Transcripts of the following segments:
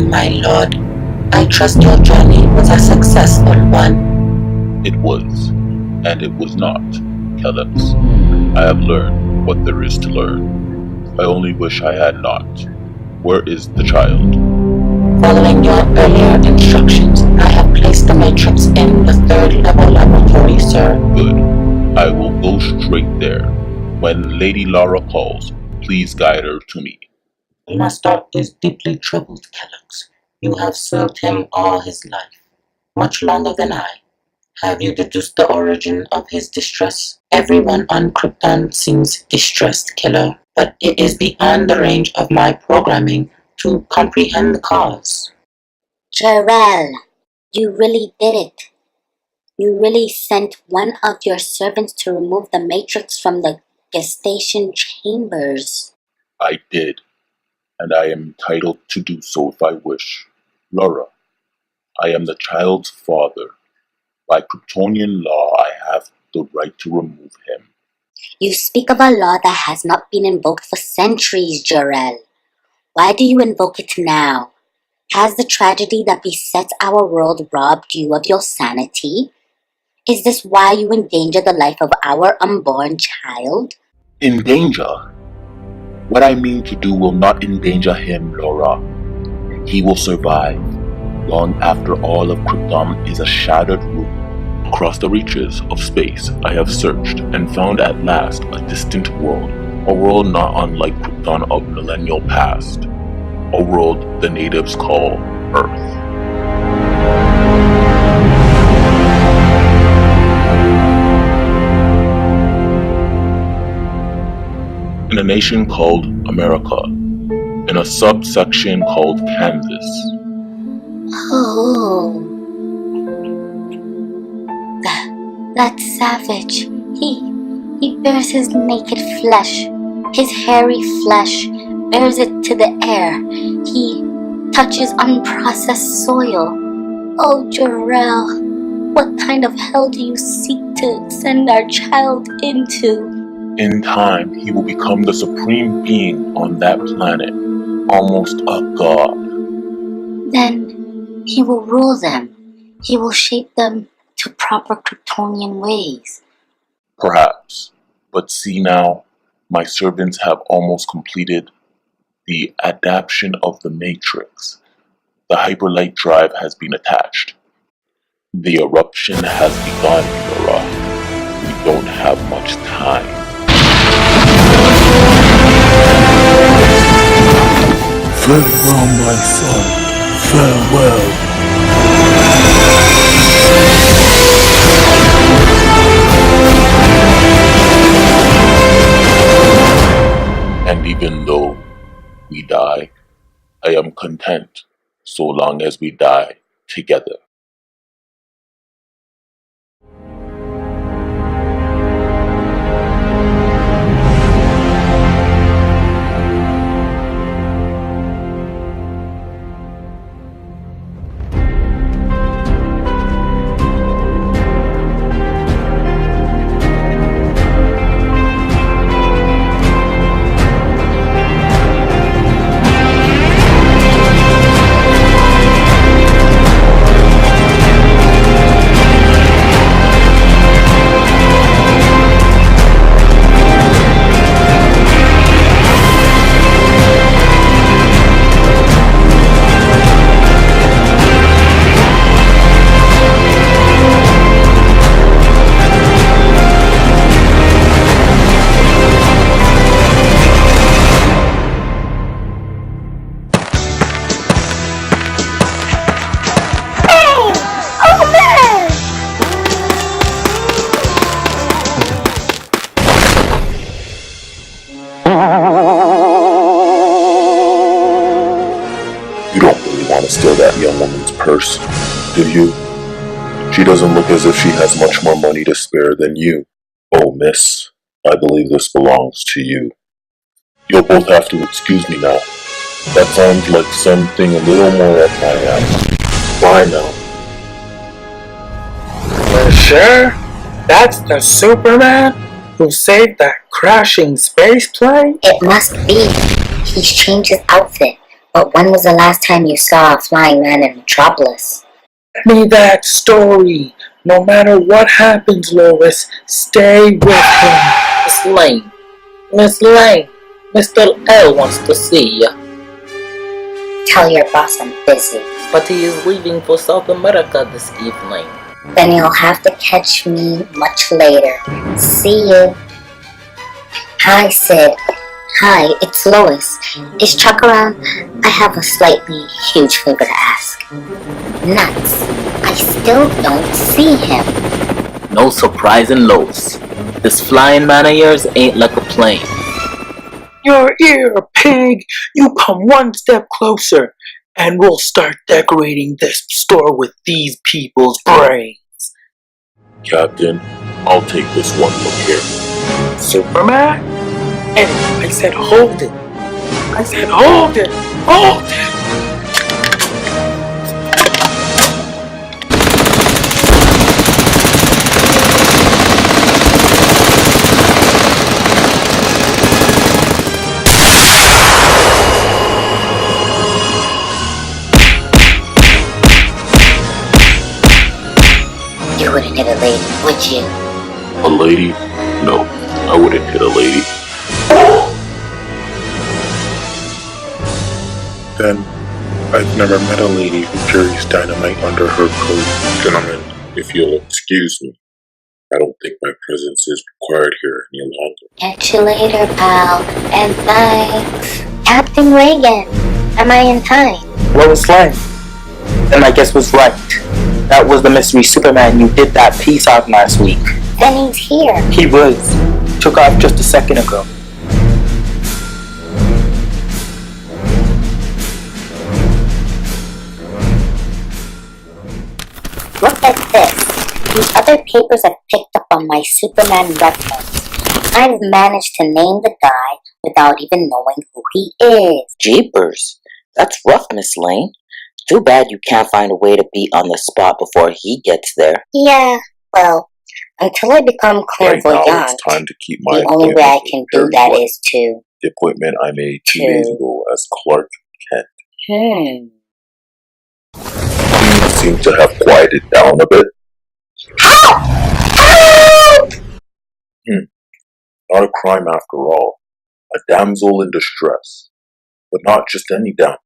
my lord. I trust your journey was a successful one. It was, and it was not, Kellex. I have learned what there is to learn. I only wish I had not. Where is the child? Following your earlier instructions, I have placed the matrix in the 3rd level laboratory, sir. Good. I will go straight there. When Lady Lara calls, please guide her to me. The master is deeply troubled, Kellex. You have served him all his life, much longer than I. Have you deduced the origin of his distress? Everyone on Krypton seems distressed, Killer, but it is beyond the range of my programming to comprehend the cause. Jarrell, you really did it. You really sent one of your servants to remove the matrix from the gestation chambers. I did, and I am entitled to do so if I wish. Lara, I am the child's father. By Kryptonian law, I have the right to remove him. You speak of a law that has not been invoked for centuries, Jarrell. Why do you invoke it now? Has the tragedy that besets our world robbed you of your sanity? Is this why you endanger the life of our unborn child? In danger? What I mean to do will not endanger him, Lara. He will survive, long after all of Krypton is a shattered ruin. Across the reaches of space, I have searched and found at last a distant world, a world not unlike Krypton of millennial past, a world the natives call Earth. In a nation called America, in a subsection called Kansas. Oh, that savage. He bears his naked flesh, his hairy flesh, bears it to the air. He touches unprocessed soil. Oh, Jarrell, what kind of hell do you seek to send our child into? In time, he will become the supreme being on that planet, almost a god. Then he will rule them. He will shape them to proper Kryptonian ways. Perhaps, but see now, my servants have almost completed the adaptation of the Matrix. The hyperlight drive has been attached. The eruption has begun, Lara. We don't have much time. Farewell, my son. Farewell. And even though we die, I am content so long as we die together. You don't really want to steal that young woman's purse, do you? She doesn't look as if she has much more money to spare than you. Oh, miss, I believe this belongs to you. You'll both have to excuse me now. That sounds like something a little more up my alley. Bye now. You're sure? That's the Superman who saved that crashing space plane? It must be. He's changed his outfit. But when was the last time you saw a flying man in Metropolis? Give me that story. No matter what happens, Lois, stay with him. Miss Lane. Miss Lane. Mr. L wants to see you. Tell your boss I'm busy. But he is leaving for South America this evening. Then you'll have to catch me much later. See you. Hi, Sid. Hi, it's Lois. Is Chuck around? I have a slightly huge favor to ask. Nuts. I still don't see him. No surprising, Lois. This flying man of yours ain't like a plane. Your ear, pig. You come one step closer, and we'll start decorating this store with these people's brains. Captain, I'll take this one from here. Superman? Hey, I said hold it. I said hold it. Hold it. You wouldn't hit a lady, would you? A lady? No, I wouldn't hit a lady. Then, I've never met a lady who carries dynamite under her coat. Gentlemen, if you'll excuse me, I don't think my presence is required here any longer. Catch you later, pal. And thanks. Captain Reagan, am I in time? Lois Lane. Then my guess was right. That was the mystery Superman you did that piece on last week. Then he's here. He was. Took off just a second ago. Look at this. The other papers have picked up on my Superman reference. I've managed to name the guy without even knowing who he is. Jeepers, that's rough, Miss Lane. Too bad you can't find a way to be on the spot before he gets there. Yeah, well, until I become Right now, clairvoyant, it's time to keep my the only way I appointment can with do Barry that White. is to... The appointment I made 2 days ago as Clark Kent. You seem to have quieted down a bit. Not a crime after all. A damsel in distress. But not just any damsel.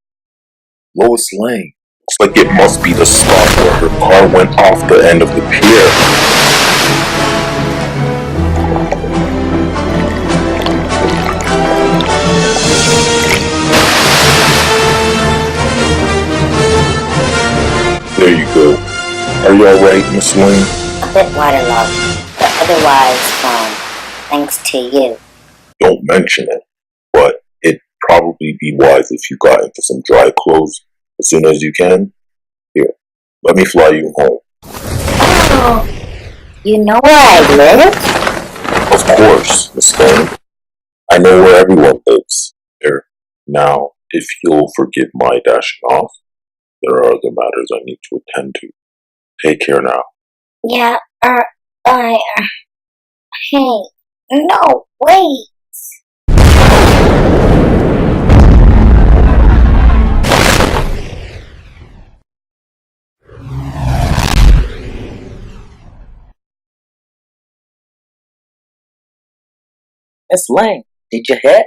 Lois Lane. Looks like it must be the spot where her car went off the end of the pier. There you go. Are you alright, Miss Lane? A bit waterlogged, but otherwise fine, thanks to you. Don't mention it, but it'd probably be wise if you got into some dry clothes as soon as you can. Here, let me fly you home. Oh, you know where I live? Of course, Miss Lane. I know where everyone lives. There. Now, if you'll forgive my dashing off, there are other matters I need to attend to. Take care now. Yeah, hey, no, wait. Miss Lane, did you hit?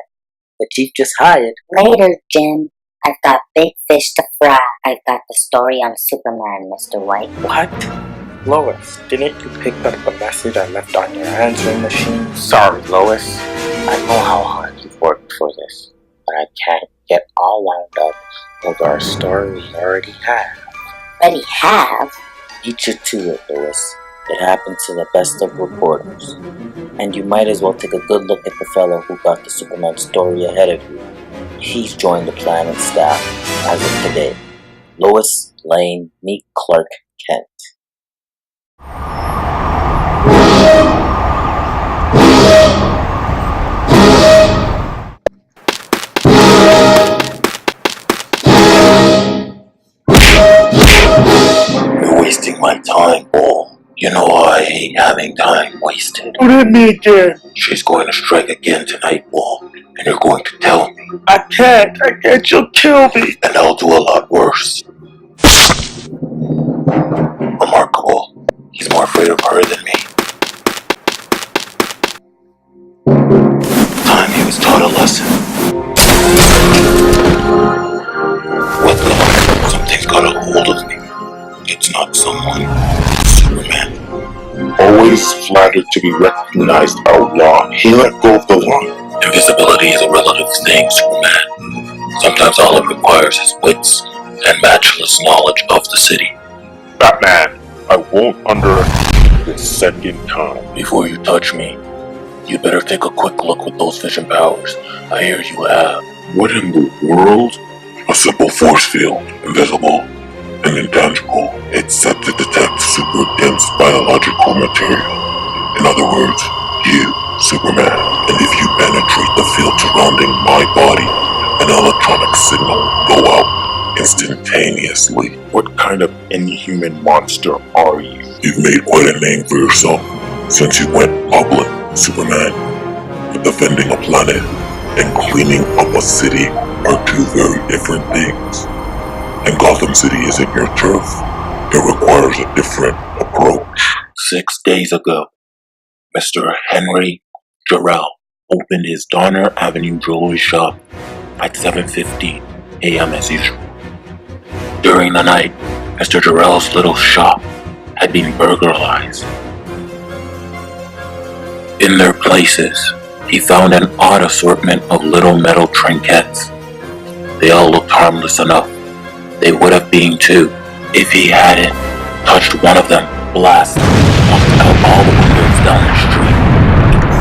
The chief just hired. Later, Jim. I've got big fish to fry. I've got the story on Superman, Mr. White. What? Lois, didn't you pick up the message I left on your answering machine? Sorry, Lois. I know how hard you've worked for this, but I can't get all wound up over a story we already have. Already have? Beat you to it, Lois. It happened to the best of reporters. And you might as well take a good look at the fellow who got the Superman story ahead of you. He's joined the Planet staff as of today. Lois Lane, meet Clark Kent. You're wasting my time, Ball. You know I hate having time wasted. What did me again? She's going to strike again tonight, Ball. And you're going to tell me. I can't, you'll kill me. And I'll do a lot worse. Remarkable. He's more afraid of her than me. Time he was taught a lesson. What the? Something's got a hold of me. It's not someone. It's Superman. Always flattered to be recognized outlaw, he let go of the line. Invisibility is a relative thing, Superman. Sometimes all it requires is wits and matchless knowledge of the city. Batman, I won't underestimate this second time. Before you touch me, you better take a quick look with those vision powers I hear you have. What in the world? A simple force field, invisible and intangible. It's set to detect super dense biological material. In other words, you, Superman. And if you penetrate the field surrounding my body, an electronic signal will go out instantaneously. What kind of inhuman monster are you? You've made quite a name for yourself since you went public, Superman. But defending a planet and cleaning up a city are two very different things. And Gotham City isn't your turf. It requires a different approach. 6 days ago, Mr. Henry Jarrell opened his Donner Avenue jewelry shop at 7:50 a.m. as usual. During the night, Mr. Jarrell's little shop had been burglarized. In their places, he found an odd assortment of little metal trinkets. They all looked harmless enough. They would have been too if he hadn't touched one of them. Blast knocked out all the windows down the street.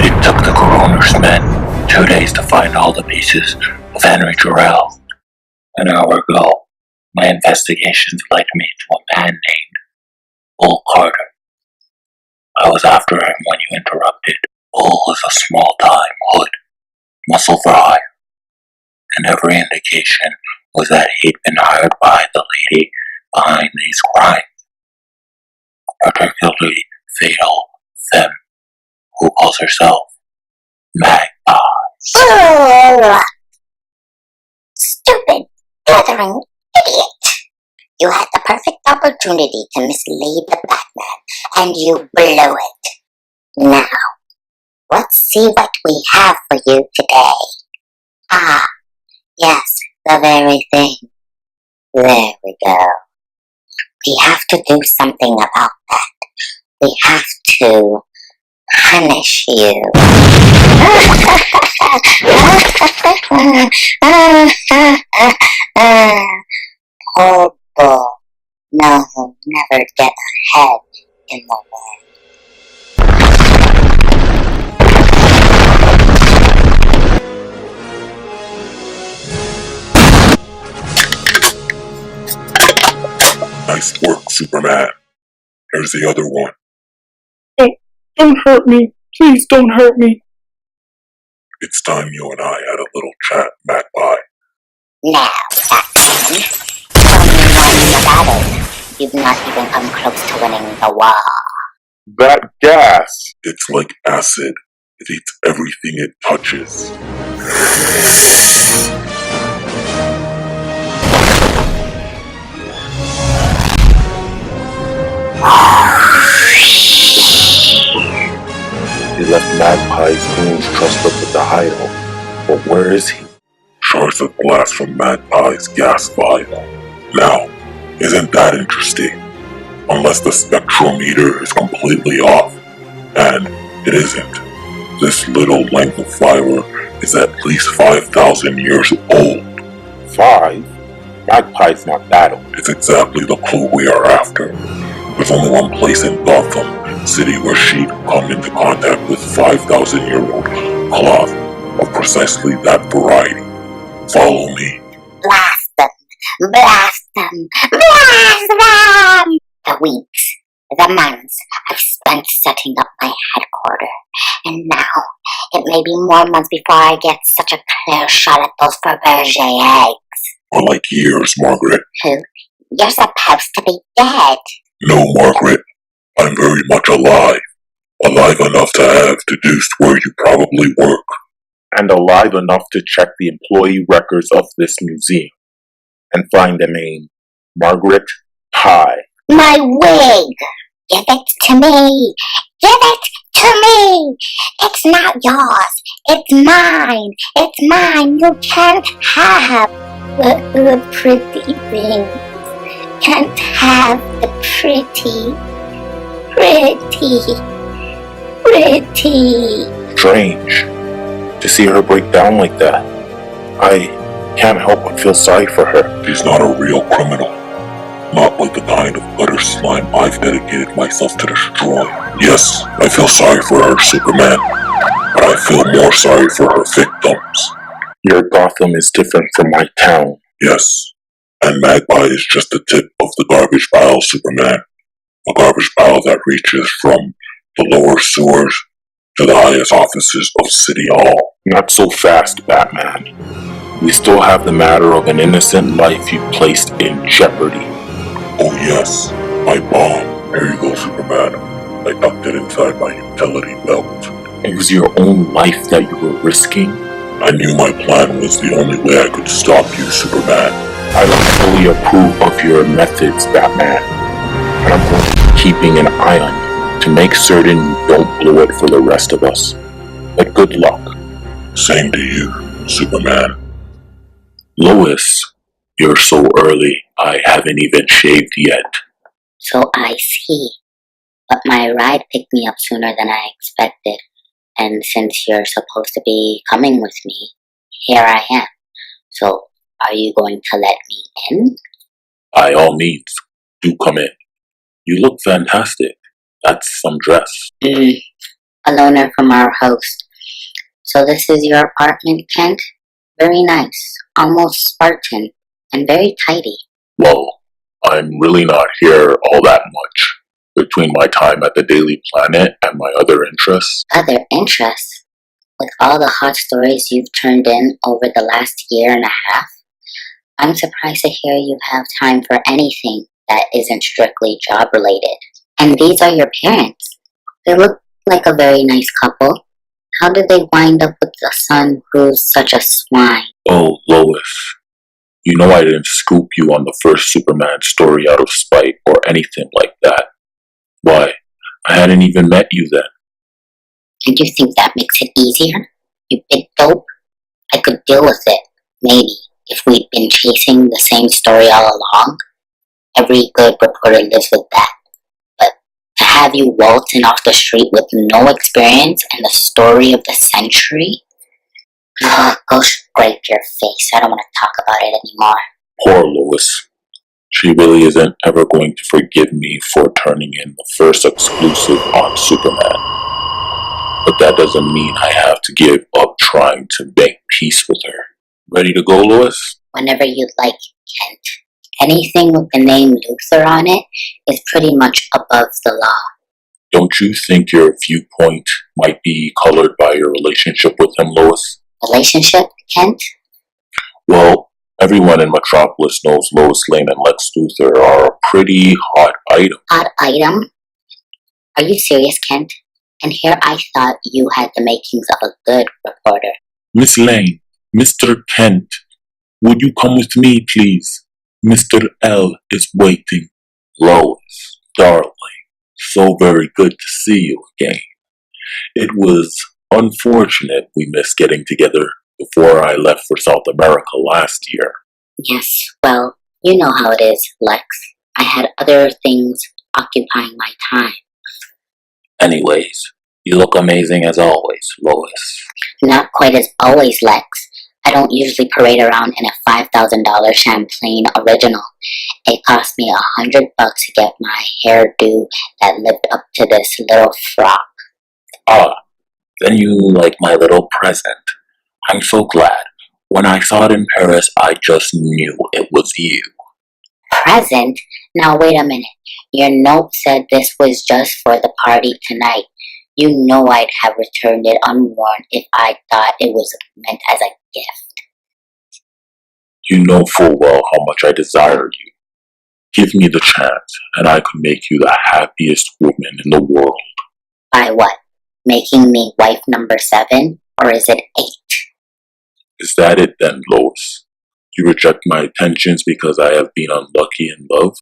It took the coroner's men 2 days to find all the pieces of Henry Jarrell. An hour ago, my investigations led me to a man named Bull Carter. I was after him when you interrupted. Bull was a small-time hood, muscle for hire, and every indication was that he'd been hired by the lady behind these crimes. A particularly fatal femme who calls herself Magpie. Stupid, blithering idiot! You had the perfect opportunity to mislead the Batman, and you blew it. Now, let's see what we have for you today. Ah, yes, the very thing. There we go. We have to do something about that. We have to punish you. Poor Bull. No, he'll never get ahead in the world. Nice work, Superman. Here's the other one. Don't hurt me. Please don't hurt me. It's time you and I had a little chat, Magpie. Now, Batman, tell me more about it. You've not even come close to winning the war. That gas! It's like acid. It eats everything it touches. He left Magpie's goons trussed up at the hideout. But where is he? Shards of glass from Magpie's gas vial. Now, isn't that interesting? Unless the spectrometer is completely off. And it isn't. This little length of fiber is at least 5,000 years old. 5? Magpie's not that old. It's exactly the clue we are after. There's only one place in Gotham City where she'd come into contact with 5,000-year-old cloth of precisely that variety. Follow me. Blast them! Blast them! Blast them! The weeks, the months I've spent setting up my headquarters, and now it may be more months before I get such a clear shot at those Fabergé eggs. Or like years, Margaret. Who? You're supposed to be dead. No, Margaret. I'm very much alive. Alive enough to have deduced where you probably work. and alive enough to check the employee records of this museum and find the name Margaret Pye. My wig! Give it to me! Give it to me! It's not yours! It's mine! It's mine! You can't have the pretty things. Can't have the pretty. Strange to see her break down like that. I can't help but feel sorry for her. She's not a real criminal. Not like the kind of gutter slime I've dedicated myself to destroy. Yes, I feel sorry for her, Superman. But I feel more sorry for her victims. Your Gotham is different from my town. Yes, and Magpie is just the tip of the garbage pile, Superman. A garbage pile that reaches from the lower sewers to the highest offices of City Hall. Not so fast, Batman. We still have the matter of an innocent life you placed in jeopardy. Oh yes, my bomb. Here you go, Superman. I tucked it inside my utility belt. It was your own life that you were risking? I knew my plan was the only way I could stop you, Superman. I don't fully approve of your methods, Batman. And I'm going to be keeping an eye on you to make certain you don't blow it for the rest of us. But good luck. Same to you, Superman. Lois, you're so early. I haven't even shaved yet. So I see. But my ride picked me up sooner than I expected. And since you're supposed to be coming with me, here I am. So, are you going to let me in? By all means, do come in. You look fantastic. That's some dress. A loaner from our host. So this is your apartment, Kent? Very nice. Almost Spartan. And very tidy. Well, I'm really not here all that much. Between my time at the Daily Planet and my other interests. Other interests? With all the hot stories you've turned in over the last year and a half, I'm surprised to hear you have time for anything that isn't strictly job related. And these are your parents. They look like a very nice couple. How did they wind up with a son who's such a swine? Oh, Lois. You know I didn't scoop you on the first Superman story out of spite or anything like that. Why, I hadn't even met you then. And you think that makes it easier? You big dope? I could deal with it, maybe, if we'd been chasing the same story all along. Every good reporter lives with that. But to have you waltzing off the street with no experience and the story of the century? Go scrape your face. I don't want to talk about it anymore. Poor Lois. She really isn't ever going to forgive me for turning in the first exclusive on Superman. But that doesn't mean I have to give up trying to make peace with her. Ready to go, Lois? Whenever you'd like, Kent. Anything with the name Luther on it is pretty much above the law. Don't you think your viewpoint might be colored by your relationship with him, Lois? Relationship, Kent? Well, everyone in Metropolis knows Lois Lane and Lex Luthor are a pretty hot item. Hot item? Are you serious, Kent? And here I thought you had the makings of a good reporter. Miss Lane, Mr. Kent, would you come with me, please? Mr. L is waiting. Lois, darling, so very good to see you again. It was unfortunate we missed getting together before I left for South America last year. Yes, well, you know how it is, Lex. I had other things occupying my time. Anyways, you look amazing as always, Lois. Not quite as always, Lex. I don't usually parade around in a $5,000 Champlain original. It cost me $100 to get my hairdo that lived up to this little frock. Ah, then you like my little present. I'm so glad. When I saw it in Paris, I just knew it was you. Present? Now wait a minute. Your note said this was just for the party tonight. You know I'd have returned it unworn if I thought it was meant as a gift. You know full well how much I desire you. Give me the chance, and I could make you the happiest woman in the world. By what? Making me wife number 7? Or is it 8? Is that it then, Lois? You reject my attentions because I have been unlucky in love?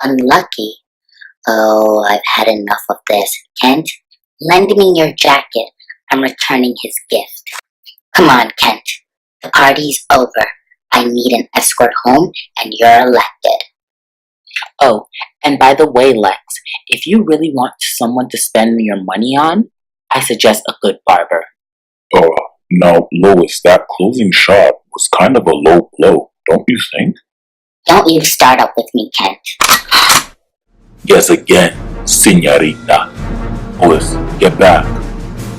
Unlucky? Oh, I've had enough of this. Kent, lend me your jacket. I'm returning his gift. Come on, Kent. The party's over. I need an escort home, and you're elected. Oh, and by the way, Lex, if you really want someone to spend your money on, I suggest a good barber. Now, Lois, that closing shot was kind of a low blow, don't you think? Don't you start up with me, Kent. Yes, again, señorita. Lois, get back.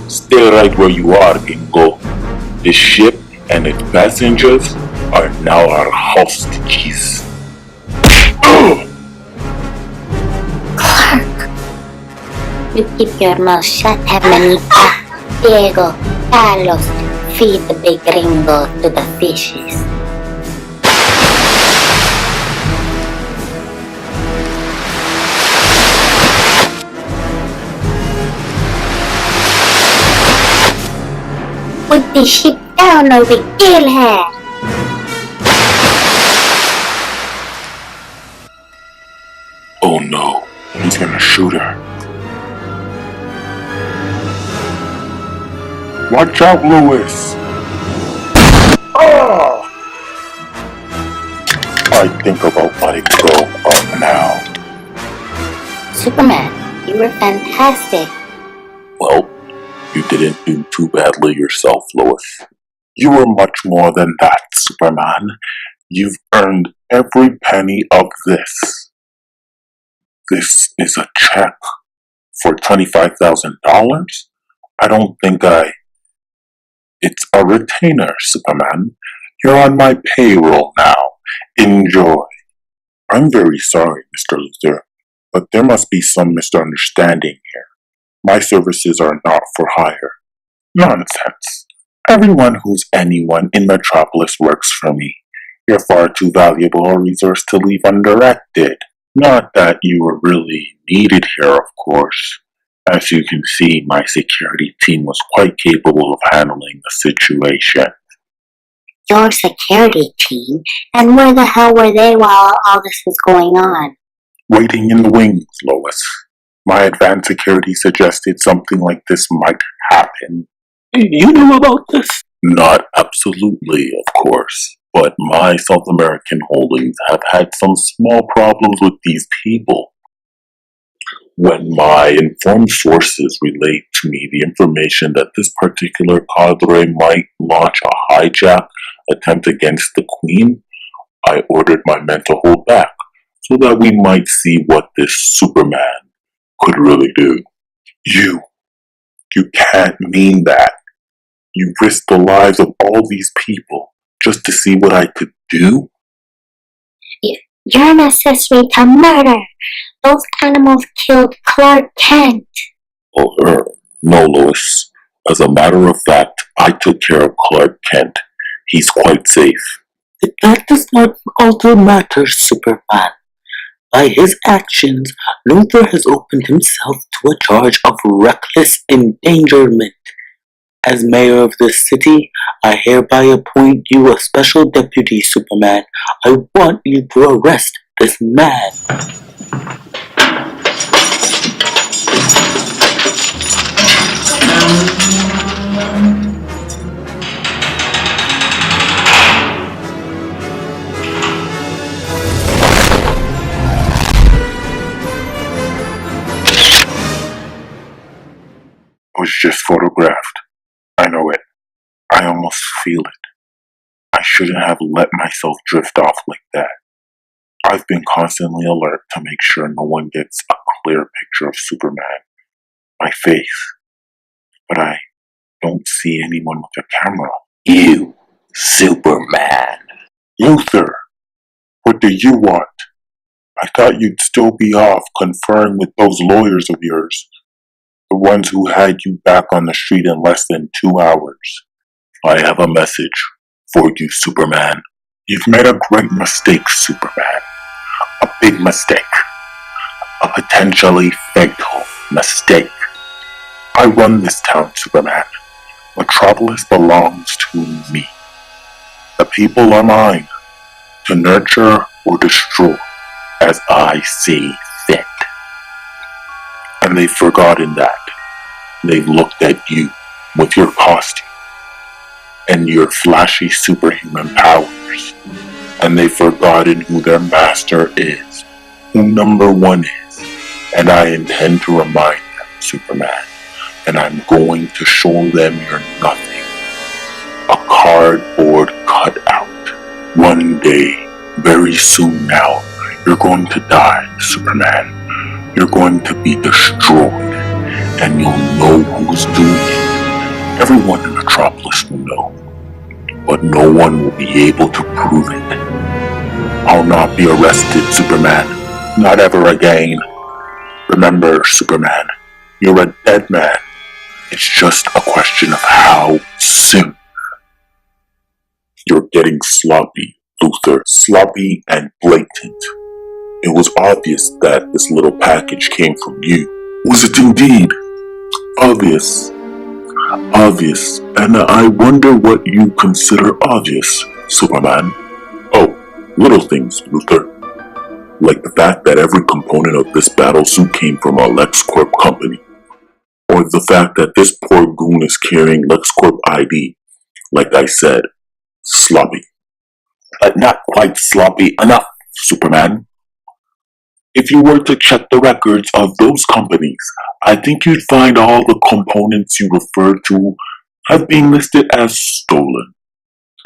Stay right where you are, Bingo. The ship and its passengers are now our hostages. Clark! You keep your mouth shut, hermanita. Diego, Carlos, feed the big gringo to the fishes. Put the ship down or we kill her. Oh no, he's gonna shoot her. Watch out, Lewis! Ah! I think about letting go of now. Superman, you were fantastic. Well, you didn't do too badly yourself, Lois. You were much more than that, Superman. You've earned every penny of this. This is a check for $25,000? I don't think It's a retainer, Superman. You're on my payroll now. Enjoy. I'm very sorry, Mr. Luther, but there must be some misunderstanding here. My services are not for hire. Nonsense. Everyone who's anyone in Metropolis works for me. You're far too valuable a resource to leave undirected. Not that you were really needed here, of course. As you can see, my security team was quite capable of handling the situation. Your security team? And where the hell were they while all this was going on? Waiting in the wings, Lois. My advanced security suggested something like this might happen. You knew about this? Not absolutely, of course, but my South American holdings have had some small problems with these people. When my informed sources relayed to me the information that this particular cadre might launch a hijack attempt against the Queen, I ordered my men to hold back so that we might see what this Superman could really do. You can't mean that. You risked the lives of all these people just to see what I could do? You're an accessory to murder. Those animals killed Clark Kent. Oh, no, Lois. As a matter of fact, I took care of Clark Kent. He's quite safe. That does not alter matters, Superman. By his actions, Luther has opened himself to a charge of reckless endangerment. As mayor of this city, I hereby appoint you a special deputy, Superman. I want you to arrest this man. It was just photographed. I know it. I almost feel it. I shouldn't have let myself drift off like that. I've been constantly alert to make sure no one gets a clear picture of Superman, my face. But I don't see anyone with a camera. You, Superman. Luther, what do you want? I thought you'd still be off conferring with those lawyers of yours. The ones who had you back on the street in less than 2 hours. I have a message for you, Superman. You've made a great mistake, Superman. A big mistake. A potentially fatal mistake. I run this town, Superman. Metropolis belongs to me. The people are mine, to nurture or destroy as I see fit. And they've forgotten that. They've looked at you with your costume and your flashy superhuman powers, and they've forgotten who their master is, who number one is. And I intend to remind them, Superman, and I'm going to show them you're nothing. A cardboard cutout. One day, very soon now, you're going to die, Superman. You're going to be destroyed, and you'll know who's doing it. Everyone in Metropolis will know, but no one will be able to prove it. I'll not be arrested, Superman. Not ever again. Remember, Superman, you're a dead man. It's just a question of how soon. You're getting sloppy, Luthor. Sloppy and blatant. It was obvious that this little package came from you. Was it indeed? Obvious. Obvious. And I wonder what you consider obvious, Superman. Oh, little things, Luthor. Like the fact that every component of this battlesuit came from a LexCorp company. Or the fact that this poor goon is carrying LexCorp ID. Like I said, sloppy. But not quite sloppy enough, Superman. If you were to check the records of those companies, I think you'd find all the components you referred to have been listed as stolen.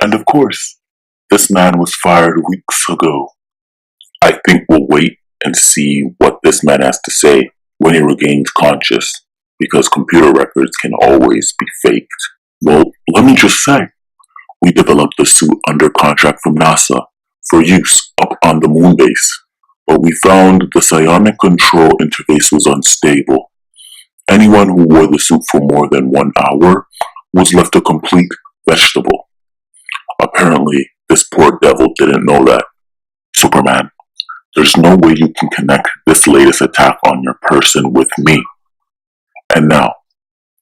And of course, this man was fired weeks ago. I think we'll wait and see what this man has to say when he regains conscious, because computer records can always be faked. Well, let me just say, we developed the suit under contract from NASA for use up on the moon base, but we found the psionic control interface was unstable. Anyone who wore the suit for more than 1 hour was left a complete vegetable. Apparently, this poor devil didn't know that. Superman, there's no way you can connect this latest attack on your person with me. And now,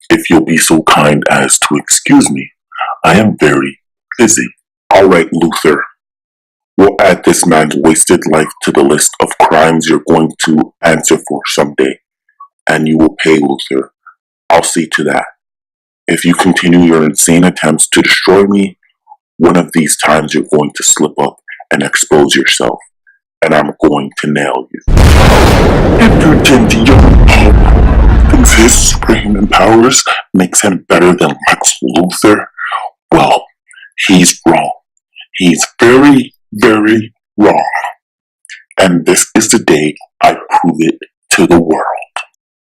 if you'll be so kind as to excuse me, I am very busy. Alright, Luthor. We'll add this man's wasted life to the list of crimes you're going to answer for someday. And you will pay, Luthor. I'll see to that. If you continue your insane attempts to destroy me, one of these times you're going to slip up and expose yourself. And I'm going to nail you. Impudent young punk thinks his superhuman powers makes him better than Lex Luthor. Well, he's wrong. He's very, very wrong. And this is the day I prove it to the world.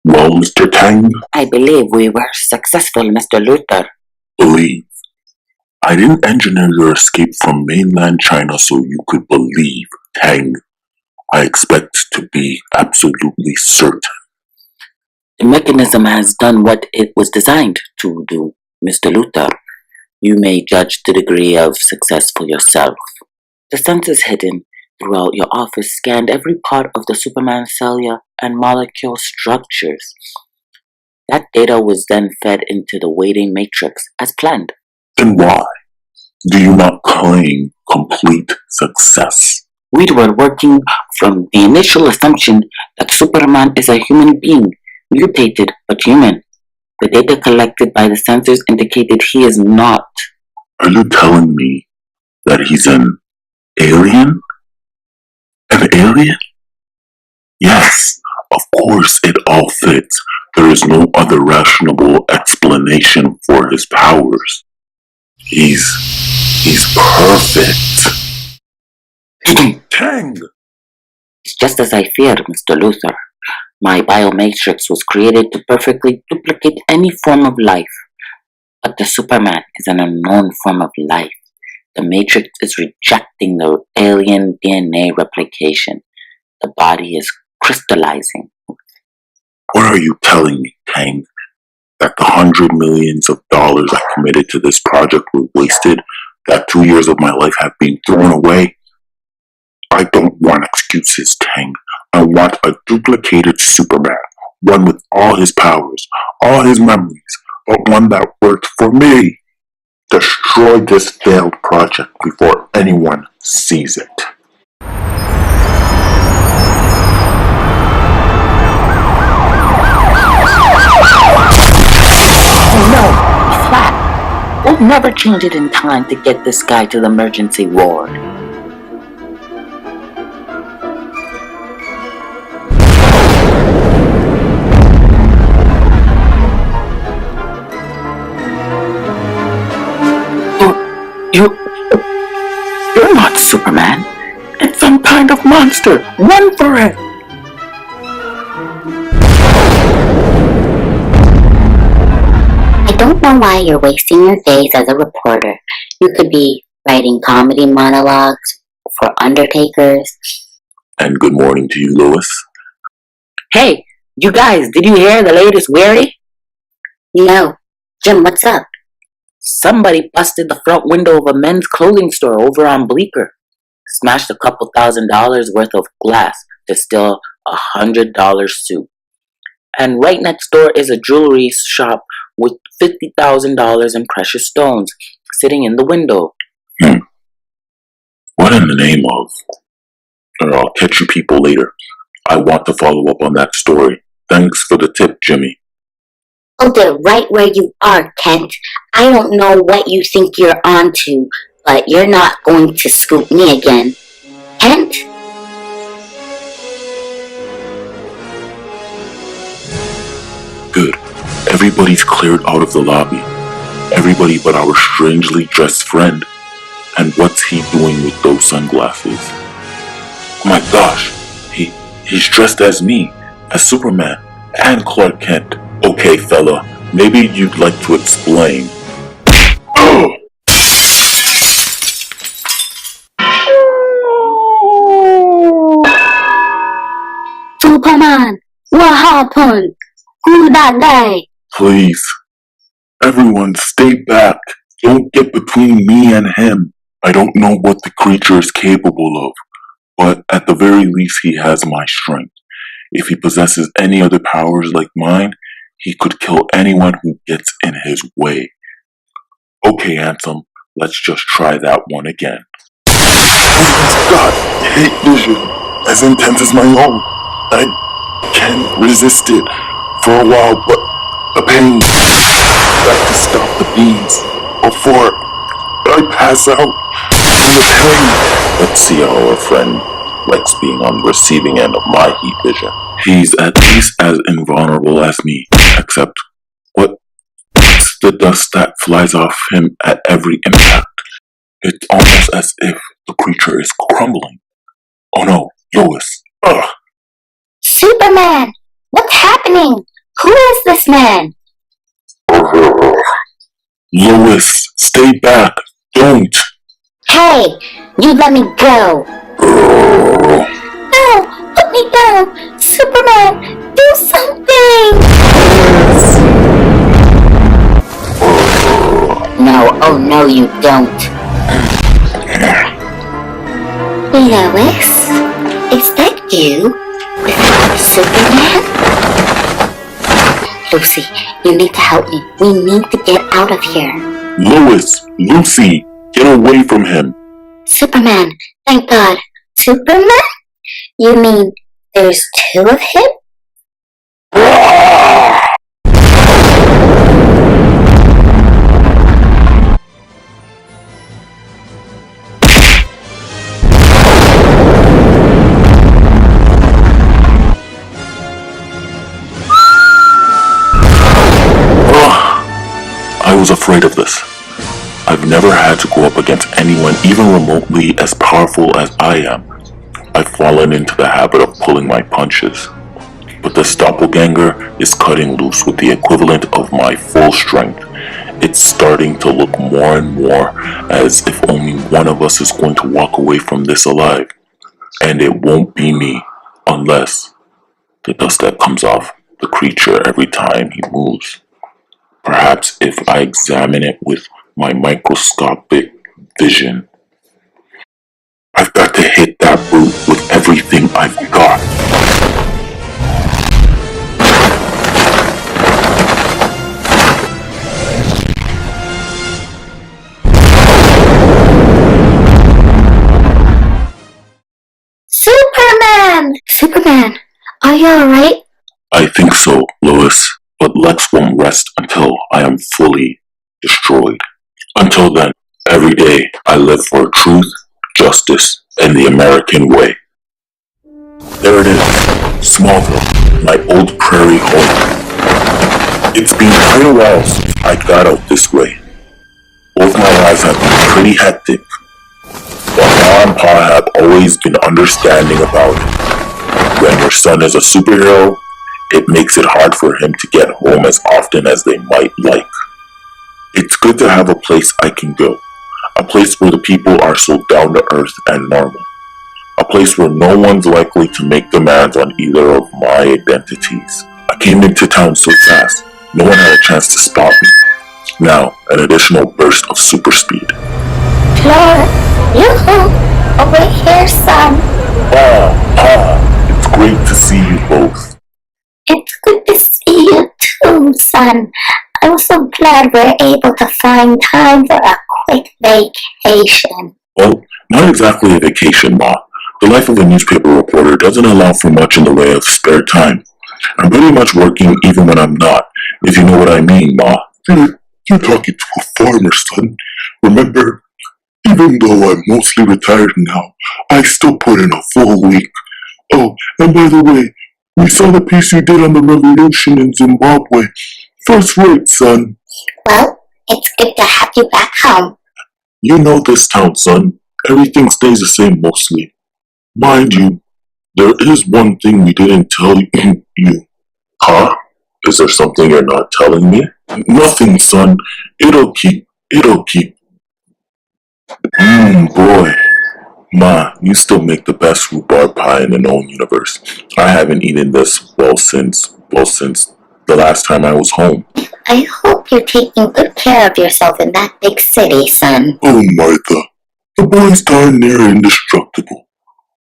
Well, Mr. Tang? I believe we were successful, Mr. Luthor. Believe. I didn't engineer your escape from mainland China so you could believe, Tang. I expect to be absolutely certain. The mechanism has done what it was designed to do, Mr. Luthor. You may judge the degree of success for yourself. The sensors hidden throughout your office scanned every part of the Superman cellular and molecule structures. That data was then fed into the waiting matrix as planned. Then why do you not claim complete success? We were working from the initial assumption that Superman is a human being, mutated but human. The data collected by the sensors indicated he is not. Are you telling me that he's an alien? An alien? Yes, of course it all fits. There is no other rational explanation for his powers. He's perfect. Tang! It's just as I feared, Mr. Luthor. My biomatrix was created to perfectly duplicate any form of life. But the Superman is an unknown form of life. The matrix is rejecting the alien DNA replication. The body is crystallizing. What are you telling me, Tang? That the $100 million I committed to this project were wasted? That 2 years of my life have been thrown away? I don't want excuses, Tang. I want a duplicated Superman. One with all his powers, all his memories, but one that worked for me. Destroy this failed project before anyone sees it. No, flat. We'll never change it in time to get this guy to the emergency ward. You're not Superman. It's some kind of monster. Run for it! I don't know why you're wasting your days as a reporter. You could be writing comedy monologues for undertakers. And good morning to you, Lois. Hey, you guys, did you hear the latest weary? No. Jim, what's up? Somebody busted the front window of a men's clothing store over on Bleecker. Smashed a couple $1,000s worth of glass to steal a $100 suit. And right next door is a jewelry shop with $50,000 in precious stones sitting in the window. What in the name of? I'll catch you people later. I want to follow up on that story. Thanks for the tip, Jimmy. Hold it right where you are, Kent. I don't know what you think you're onto, but you're not going to scoop me again. Kent? Good. Everybody's cleared out of the lobby. Everybody but our strangely dressed friend. And what's he doing with those sunglasses? Oh my gosh! He's dressed as me, as Superman, and Clark Kent. Okay, fella, maybe you'd like to explain. Superman, what happened? Who that guy? Please, everyone stay back. Don't get between me and him. I don't know what the creature is capable of, but at the very least he has my strength. If he possesses any other powers like mine, he could kill anyone who gets in his way. Okay, Ansem, let's just try that one again. God, I hate vision as intense as my own. I can't resist it for a while, but the pain. I have to stop the beams before I pass out from the pain. Let's see how our friend likes being on the receiving end of my heat vision. He's at least as invulnerable as me, except what's the dust that flies off him at every impact? It's almost as if the creature is crumbling. Oh no, Lois. Ugh. Superman! What's happening? Who is this man? Lois, stay back. Don't. Hey, you let me go. No, put me down. Superman, do something. No, oh no you don't. Lois, is that you? Without Superman? Lucy, you need to help me. We need to get out of here. Lois, Lucy, get away from him. Superman, thank God. Superman? You mean there's two of him? I was afraid of this. I've never had to go up against anyone even remotely as powerful as I am. I've fallen into the habit of pulling my punches. But this doppelganger is cutting loose with the equivalent of my full strength. It's starting to look more and more as if only one of us is going to walk away from this alive. And it won't be me, unless the dust that comes off the creature every time he moves. Perhaps if I examine it with my microscopic vision. I've got to hit that brute with everything I've got. alright? I think so, Lois, but Lex won't rest until I am fully destroyed. Until then, every day I live for truth, justice, and the American way. There it is, Smallville, my old prairie home. It's been quite a while since I got out this way. Both my lives have been pretty hectic, but Ma and Pa have always been understanding about it. When your son is a superhero, it makes it hard for him to get home as often as they might like. It's good to have a place I can go, a place where the people are so down to earth and normal, a place where no one's likely to make demands on either of my identities. I came into town so fast, no one had a chance to stop me. Now, an additional burst of super speed. Clark, yoo-hoo! Over here, son. It's great to see you both. It's good to see you too, son. I'm so glad we're able to find time for a quick vacation. Well, not exactly a vacation, Ma. The life of a newspaper reporter doesn't allow for much in the way of spare time. I'm pretty much working even when I'm not, if you know what I mean, Ma. You're talking to a farmer, son. Remember, even though I'm mostly retired now, I still put in a full week. Oh, and by the way, we saw the piece you did on the revolution in Zimbabwe. First rate, son. Well, it's good to have you back home. You know this town, son. Everything stays the same mostly. Mind you, there is one thing we didn't tell you. Huh? Is there something you're not telling me? Nothing, son. It'll keep. Boy. Ma, you still make the best rhubarb pie in the known universe. I haven't eaten this since the last time I was home. I hope you're taking good care of yourself in that big city, son. Oh, Martha. The boy's darn near indestructible.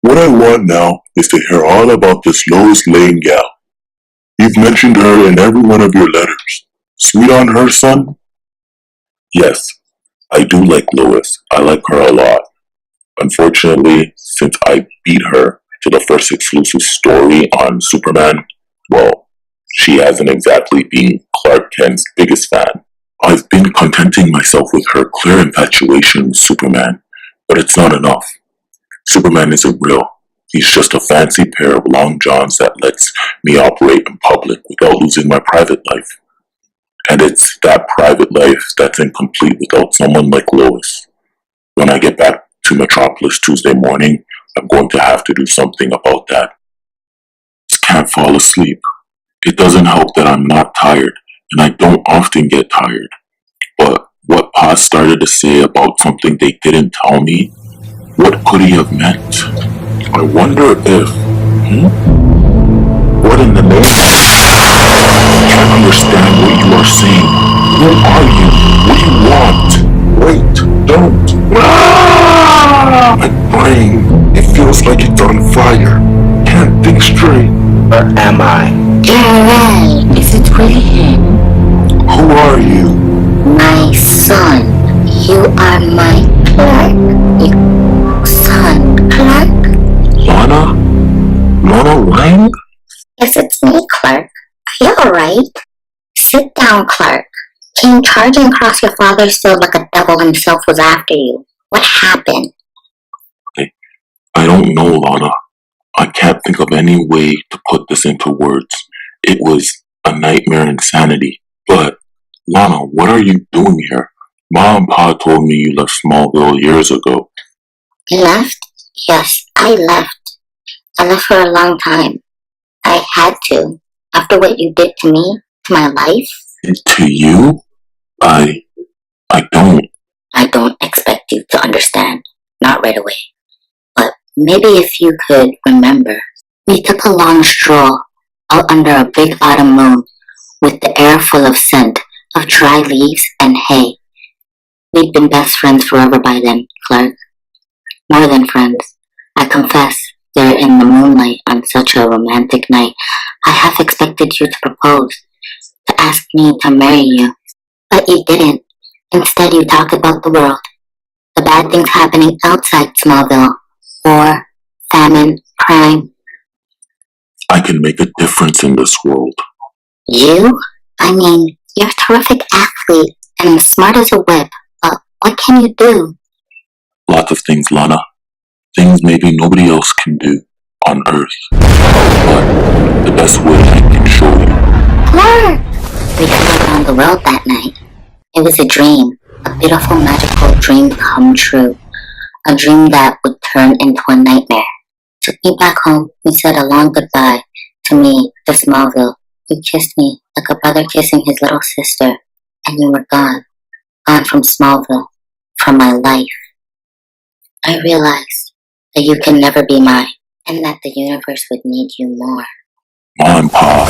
What I want now is to hear all about this Lois Lane gal. You've mentioned her in every one of your letters. Sweet on her, son? Yes, I do like Lois. I like her a lot. Unfortunately, since I beat her to the first exclusive story on Superman, well, she hasn't exactly been Clark Kent's biggest fan. I've been contenting myself with her clear infatuation with Superman, but it's not enough. Superman isn't real. He's just a fancy pair of long johns that lets me operate in public without losing my private life. And it's that private life that's incomplete without someone like Lois. When I get back to Metropolis Tuesday morning, I'm going to have to do something about that. I just can't fall asleep. It doesn't help that I'm not tired, and I don't often get tired. But what Pa started to say about something they didn't tell me, what could he have meant? I wonder if... What in the name of... I can't understand what you are saying. Who are you? What do you want? Wait, don't. My brain, it feels like it's on fire. Can't think straight. Where am I? Jor-El, is it really him? Who are you? My son. You are my Clark. Your son, Clark? Lana? Lana Lang? Yes, it's me, Clark. Are you alright? Sit down, Clark. Came charging across your father's field like a devil himself was after you. What happened? I don't know, Lana. I can't think of any way to put this into words. It was a nightmare insanity. But, Lana, what are you doing here? Ma and Pa told me you left Smallville years ago. Left? Yes, I left. I left for a long time. I had to. After what you did to me, to my life. To you? I don't. I don't expect you to understand. Not right away. But maybe if you could remember. We took a long stroll out under a big autumn moon with the air full of scent of dry leaves and hay. We'd been best friends forever by then, Clark. More than friends. I confess, there in the moonlight on such a romantic night, I half expected you to propose, to ask me to marry you. But you didn't. Instead, you talked about the world, the bad things happening outside Smallville, war, famine, crime. I can make a difference in this world. You? I mean, you're a terrific athlete and smart as a whip, but what can you do? Lots of things, Lana. Things maybe nobody else can do on Earth. But the best way I can show you. Clark! We flew around the world that night. It was a dream, a beautiful, magical dream come true. A dream that would turn into a nightmare. Took me back home. We said a long goodbye to me, to Smallville. You kissed me like a brother kissing his little sister, and you were gone. Gone from Smallville, from my life. I realized that you can never be mine, and that the universe would need you more. Ma and Pa,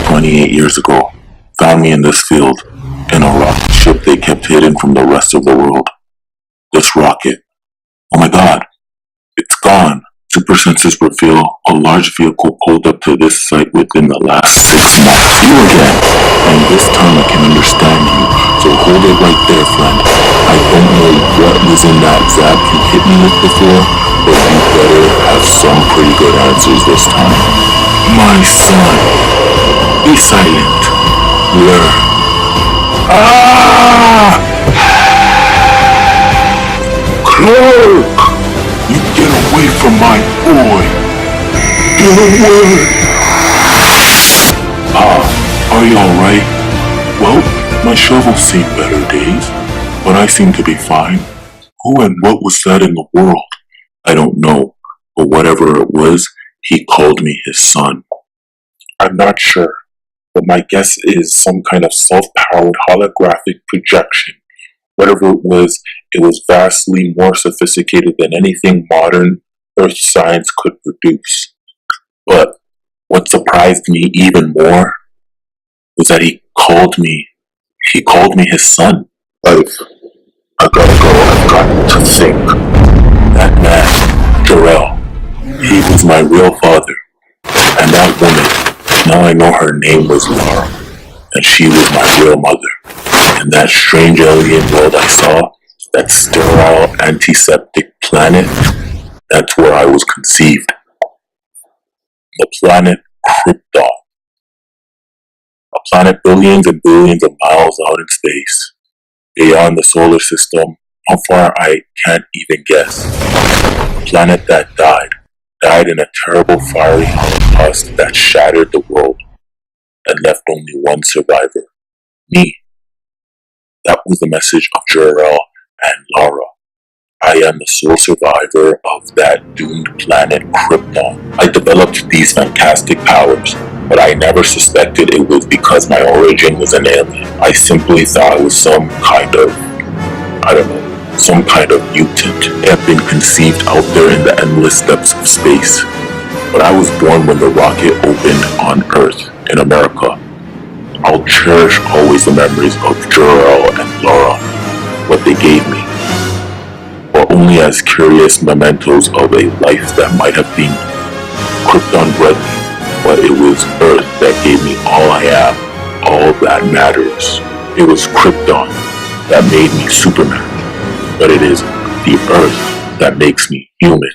28 years ago, found me in this field, in a rocket ship they kept hidden from the rest of the world. This rocket. Oh my god, it's gone. Super sensors reveal a large vehicle pulled up to this site within the last 6 months. You again! And this time I can understand you, so hold it right there, friend. I don't know what was in that zap you hit me with before, but you better have some pretty good answers this time. My son, be silent. Learn. Ah! Clark! You get away from my boy! Get away! Are you alright? Well, my shovel's seen better days, but I seem to be fine. Who and what was that in the world? I don't know, but whatever it was, he called me his son. I'm not sure, but my guess is some kind of self-powered holographic projection. Whatever it was vastly more sophisticated than anything modern Earth science could produce. But what surprised me even more was that he called me his son. I gotta go, I've got to think. That man, Jarrell, he was my real father. And that woman, now I know her name was Laura, and she was my real mother. And that strange alien world I saw, that sterile, antiseptic planet, that's where I was conceived. The planet Krypton. A planet billions and billions of miles out in space. Beyond the solar system, how far I can't even guess. A planet that died in a terrible fiery holocaust that shattered the world and left only one survivor. Me. That was the message of Jarrell and Laura. I am the sole survivor of that doomed planet Krypton. I developed these fantastic powers, but I never suspected it was because my origin was an alien. I simply thought I was some kind of mutant. I have been conceived out there in the endless depths of space. But I was born when the rocket opened on Earth, in America. I'll cherish always the memories of Jarrell and Laura, what they gave me, or only as curious mementos of a life that might have been. Krypton bred me, but it was Earth that gave me all I am, all that matters. It was Krypton that made me Superman, but it is the Earth that makes me human.